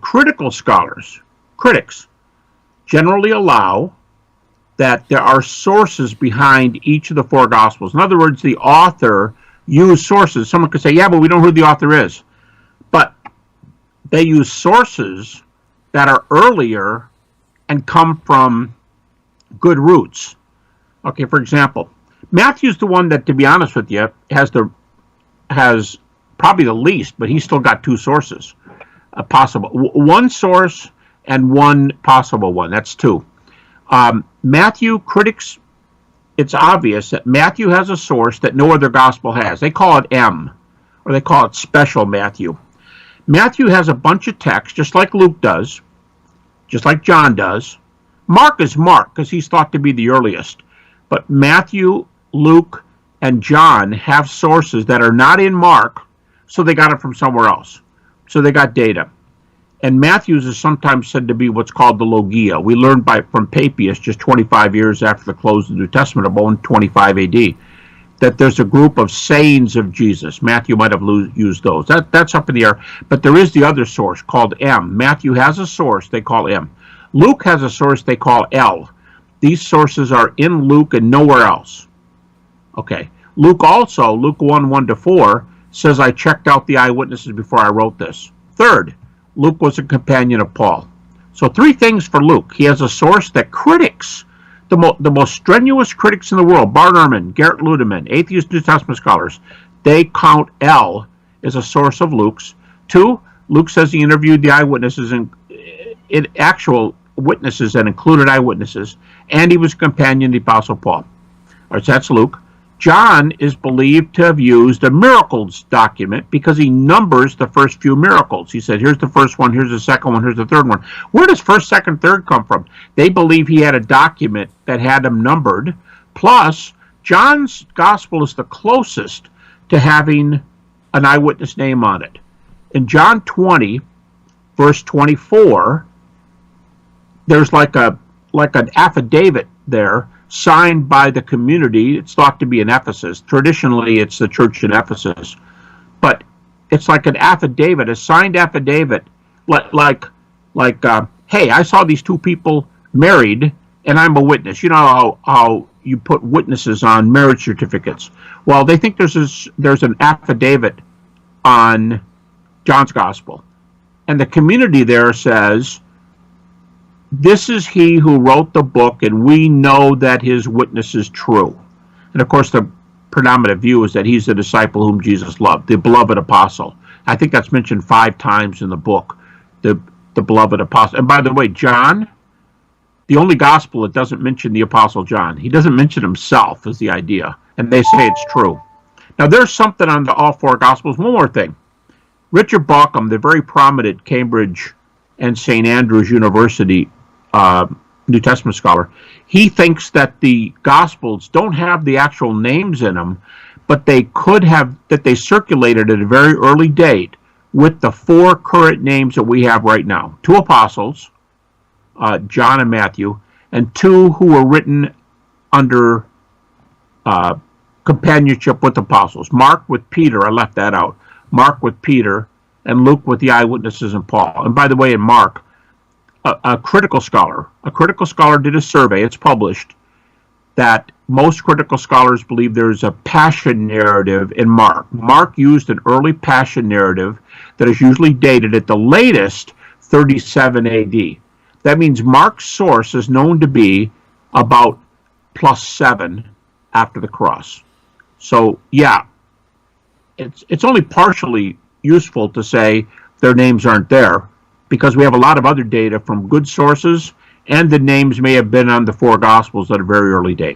Critical scholars, critics, generally allow that there are sources behind each of the four Gospels. In other words, the author used sources. Someone could say, yeah, but we don't know who the author is. But they use sources that are earlier and come from good roots. Okay, for example, Matthew's the one that, to be honest with you, has probably the least, but he's still got two sources. Possible. One source and one possible one. That's two. Matthew, critics, it's obvious that Matthew has a source that no other gospel has. They call it M, or they call it special Matthew. Matthew has a bunch of texts, just like Luke does, just like John does. Mark is Mark, because he's thought to be the earliest. But Matthew, Luke, and John have sources that are not in Mark, so they got it from somewhere else. So they got data. And Matthew's is sometimes said to be what's called the Logia. We learned from Papias just 25 years after the close of the New Testament, about 125 AD, that there's a group of sayings of Jesus. Matthew might have used those. That's up in the air. But there is the other source called M. Matthew has a source they call M. Luke has a source they call L. These sources are in Luke and nowhere else. Okay. Luke 1:1-4, says, I checked out the eyewitnesses before I wrote this. Third, Luke was a companion of Paul. So three things for Luke. He has a source that critics, the most strenuous critics in the world, Bart Ehrman, Garrett Ludeman, atheist New Testament scholars, they count L as a source of Luke's. Two, Luke says he interviewed the eyewitnesses and actual witnesses that included eyewitnesses, and he was a companion of the Apostle Paul. All right, so that's Luke. John is believed to have used a miracles document because he numbers the first few miracles. He said, here's the first one, here's the second one, here's the third one. Where does first, second, third come from? They believe he had a document that had them numbered. Plus, John's gospel is the closest to having an eyewitness name on it. In John 20, verse 24, there's like an affidavit there signed by the community. It's thought to be in Ephesus. Traditionally, it's the church in Ephesus. But it's like an affidavit, a signed affidavit, hey, I saw these two people married, and I'm a witness. You know how you put witnesses on marriage certificates. Well, they think there's an affidavit on John's gospel. And the community there says, this is he who wrote the book, and we know that his witness is true. And of course, the predominant view is that he's the disciple whom Jesus loved, the beloved apostle. I think that's mentioned 5 times in the book, the beloved apostle. And by the way, John, the only gospel that doesn't mention the apostle John. He doesn't mention himself, is the idea. And they say it's true. Now, there's something on all 4 gospels. One more thing. Richard Bauckham, the very prominent Cambridge and St. Andrews University New Testament scholar, he thinks that the Gospels don't have the actual names in them, but they could have, that they circulated at a very early date with the 4 current names that we have right now. 2 apostles, John and Matthew, and 2 who were written under companionship with apostles. Mark with Peter, I left that out. Mark with Peter, and Luke with the eyewitnesses and Paul. And by the way, in Mark, a critical scholar did a survey, it's published, that most critical scholars believe there's a passion narrative in Mark. Mark used an early passion narrative that is usually dated at the latest 37 AD. That means Mark's source is known to be about +7 after the cross. So, yeah, it's only partially useful to say their names aren't there, because we have a lot of other data from good sources, and the names may have been on the 4 Gospels at a very early date.